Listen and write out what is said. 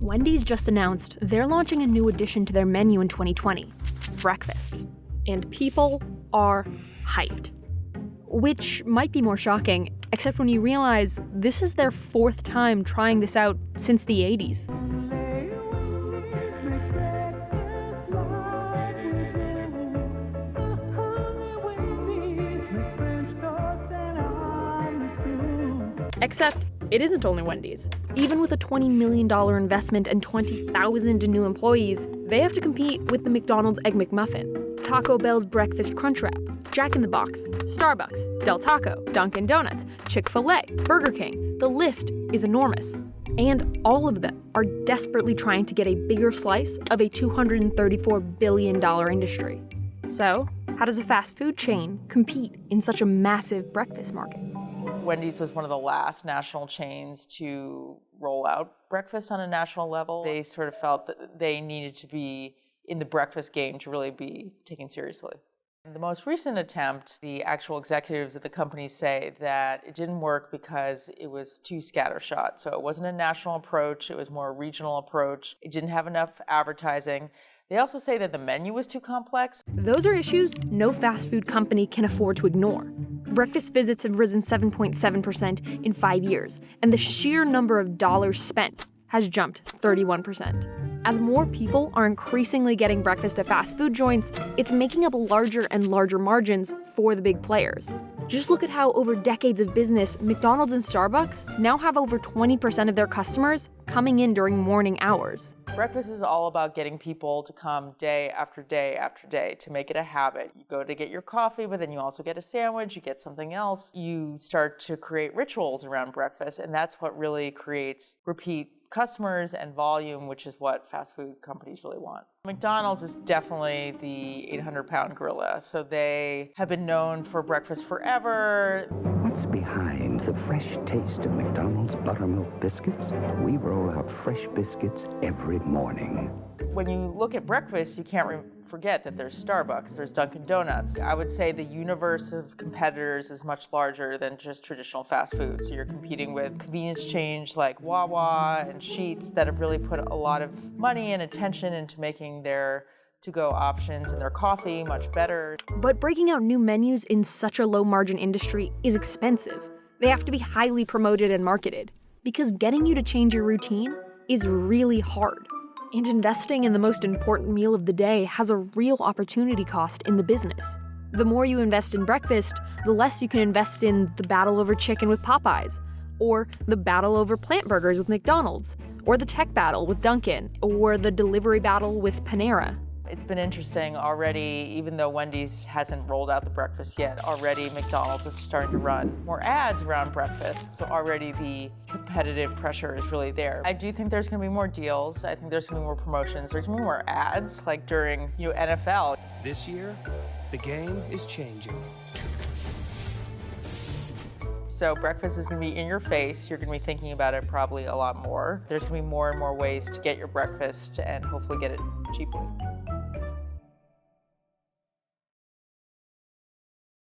Wendy's just announced they're launching a new addition to their menu in 2020, breakfast. And people are hyped. Which might be more shocking, except when you realize this is their 4th time trying this out since the 80s. Except it isn't only Wendy's. Even with a $20 million investment and 20,000 new employees, they have to compete with the McDonald's Egg McMuffin, Taco Bell's Breakfast Crunchwrap, Jack in the Box, Starbucks, Del Taco, Dunkin' Donuts, Chick-fil-A, Burger King. The list is enormous. And all of them are desperately trying to get a bigger slice of a $234 billion industry. So, how does a fast food chain compete in such a massive breakfast market? Wendy's was one of the last national chains to roll out breakfast on a national level. They sort of felt that they needed to be in the breakfast game to really be taken seriously. In the most recent attempt, the actual executives at the company say that it didn't work because it was too scattershot. So it wasn't a national approach, it was more a regional approach. It didn't have enough advertising. They also say that the menu was too complex. Those are issues no fast food company can afford to ignore. Breakfast visits have risen 7.7% in 5 years, and the sheer number of dollars spent has jumped 31%. As more people are increasingly getting breakfast at fast food joints, it's making up larger and larger margins for the big players. Just look at how over decades of business, McDonald's and Starbucks now have over 20% of their customers coming in during morning hours. Breakfast is all about getting people to come day after day after day to make it a habit. You go to get your coffee, but then you also get a sandwich, you get something else. You start to create rituals around breakfast, and that's what really creates repeat customers and volume, which is what fast food companies really want. McDonald's is definitely the 800-pound gorilla, so they have been known for breakfast forever. What's behind the fresh taste of McDonald's buttermilk biscuits? We roll out fresh biscuits every morning. When you look at breakfast, you can't forget that there's Starbucks, there's Dunkin' Donuts. I would say the universe of competitors is much larger than just traditional fast food. So you're competing with convenience chains like Wawa and Sheetz that have really put a lot of money and attention into making their to-go options and their coffee much better. But breaking out new menus in such a low-margin industry is expensive. They have to be highly promoted and marketed, because getting you to change your routine is really hard. And investing in the most important meal of the day has a real opportunity cost in the business. The more you invest in breakfast, the less you can invest in the battle over chicken with Popeyes, or the battle over plant burgers with McDonald's, or the tech battle with Dunkin', or the delivery battle with Panera. It's been interesting already, even though Wendy's hasn't rolled out the breakfast yet, already McDonald's is starting to run more ads around breakfast, so already the competitive pressure is really there. I do think there's going to be more deals. I think there's going to be more promotions. There's going to be more ads, like during NFL. This year, the game is changing. So breakfast is going to be in your face. You're going to be thinking about it probably a lot more. There's going to be more and more ways to get your breakfast and hopefully get it cheaply.